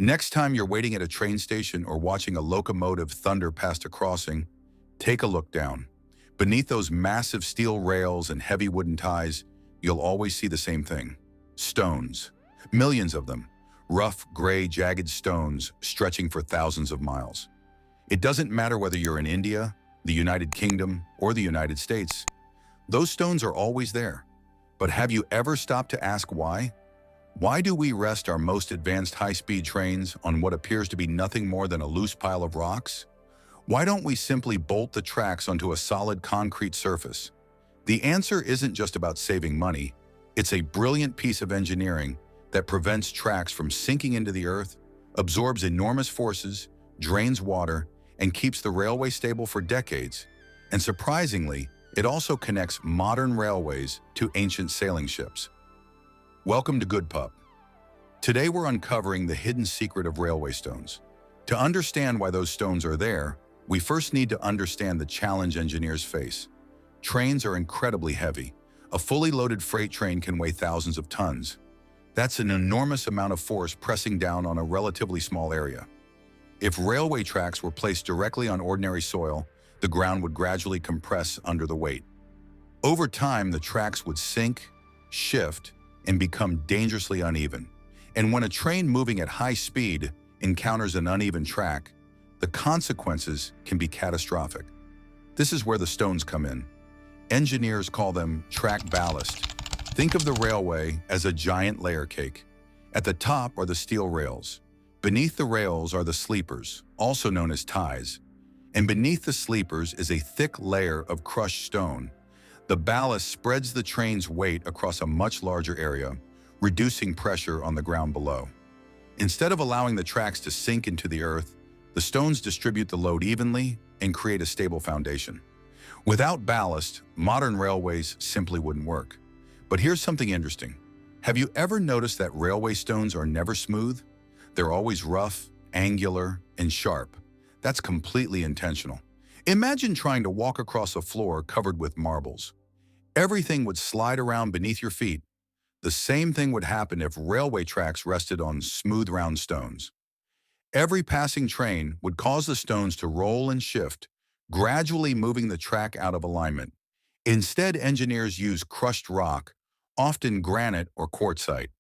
Next time you're waiting at a train station or watching a locomotive thunder past a crossing, take a look down. Beneath those massive steel rails and heavy wooden ties, you'll always see the same thing. Stones. Millions of them. Rough, gray, jagged stones stretching for thousands of miles. It doesn't matter whether you're in India, the United Kingdom, or the United States. Those stones are always there. But have you ever stopped to ask why? Why do we rest our most advanced high-speed trains on what appears to be nothing more than a loose pile of rocks? Why don't we simply bolt the tracks onto a solid concrete surface? The answer isn't just about saving money. It's a brilliant piece of engineering that prevents tracks from sinking into the earth, absorbs enormous forces, drains water, and keeps the railway stable for decades. And surprisingly, it also connects modern railways to ancient sailing ships. Welcome to Good Pup. Today we're uncovering the hidden secret of railway stones. To understand why those stones are there, we first need to understand the challenge engineers face. Trains are incredibly heavy. A fully loaded freight train can weigh thousands of tons. That's an enormous amount of force pressing down on a relatively small area. If railway tracks were placed directly on ordinary soil, the ground would gradually compress under the weight. Over time, the tracks would sink, shift, and become dangerously uneven. And when a train moving at high speed encounters an uneven track, the consequences can be catastrophic. This is where the stones come in. Engineers call them track ballast. Think of the railway as a giant layer cake. At the top are the steel rails. Beneath the rails are the sleepers, also known as ties. And beneath the sleepers is a thick layer of crushed stone. The ballast spreads the train's weight across a much larger area, reducing pressure on the ground below. Instead of allowing the tracks to sink into the earth, the stones distribute the load evenly and create a stable foundation. Without ballast, modern railways simply wouldn't work. But here's something interesting. Have you ever noticed that railway stones are never smooth? They're always rough, angular, and sharp. That's completely intentional. Imagine trying to walk across a floor covered with marbles. Everything would slide around beneath your feet. The same thing would happen if railway tracks rested on smooth round stones. Every passing train would cause the stones to roll and shift, gradually moving the track out of alignment. Instead, engineers use crushed rock, often granite or quartzite.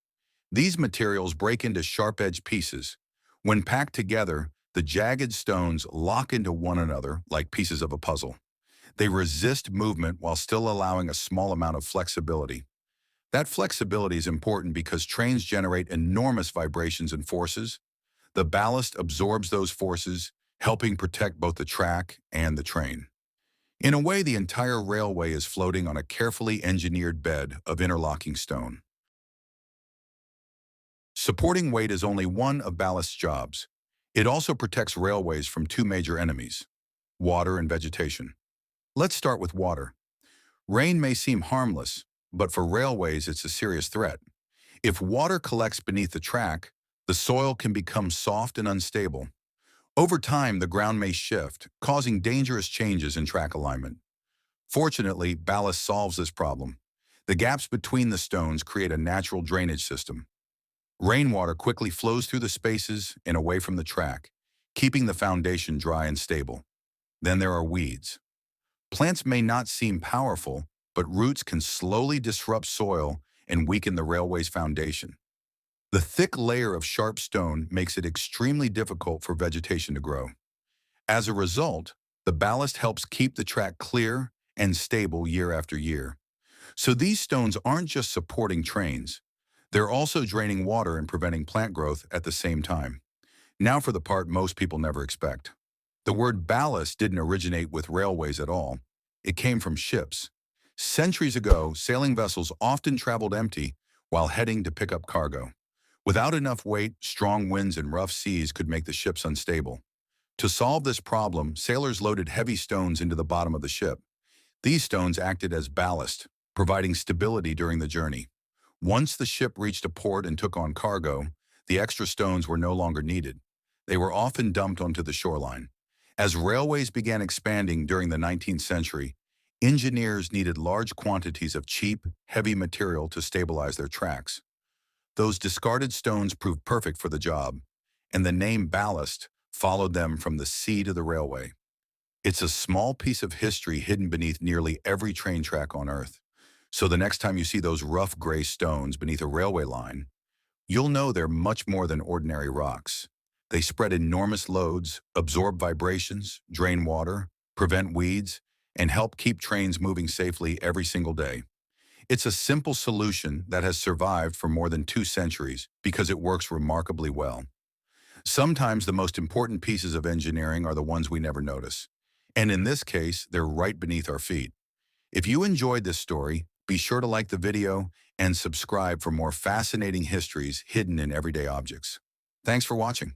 These materials break into sharp-edged pieces. When packed together, the jagged stones lock into one another like pieces of a puzzle. They resist movement while still allowing a small amount of flexibility. That flexibility is important because trains generate enormous vibrations and forces. The ballast absorbs those forces, helping protect both the track and the train. In a way, the entire railway is floating on a carefully engineered bed of interlocking stone. Supporting weight is only one of ballast's jobs. It also protects railways from two major enemies: water and vegetation. Let's start with water. Rain may seem harmless, but for railways it's a serious threat. If water collects beneath the track, the soil can become soft and unstable. Over time, the ground may shift, causing dangerous changes in track alignment. Fortunately, ballast solves this problem. The gaps between the stones create a natural drainage system. Rainwater quickly flows through the spaces and away from the track, keeping the foundation dry and stable. Then there are weeds. Plants may not seem powerful, but roots can slowly disrupt soil and weaken the railway's foundation. The thick layer of sharp stone makes it extremely difficult for vegetation to grow. As a result, the ballast helps keep the track clear and stable year after year. So these stones aren't just supporting trains. They're also draining water and preventing plant growth at the same time. Now for the part most people never expect. The word ballast didn't originate with railways at all. It came from ships. Centuries ago, sailing vessels often traveled empty while heading to pick up cargo. Without enough weight, strong winds and rough seas could make the ships unstable. To solve this problem, sailors loaded heavy stones into the bottom of the ship. These stones acted as ballast, providing stability during the journey. Once the ship reached a port and took on cargo, the extra stones were no longer needed. They were often dumped onto the shoreline. As railways began expanding during the 19th century, engineers needed large quantities of cheap, heavy material to stabilize their tracks. Those discarded stones proved perfect for the job, and the name ballast followed them from the sea to the railway. It's a small piece of history hidden beneath nearly every train track on Earth. So the next time you see those rough gray stones beneath a railway line, you'll know they're much more than ordinary rocks. They spread enormous loads, absorb vibrations, drain water, prevent weeds, and help keep trains moving safely every single day. It's a simple solution that has survived for more than 2 centuries because it works remarkably well. Sometimes the most important pieces of engineering are the ones we never notice. And in this case, they're right beneath our feet. If you enjoyed this story, be sure to like the video and subscribe for more fascinating histories hidden in everyday objects. Thanks for watching.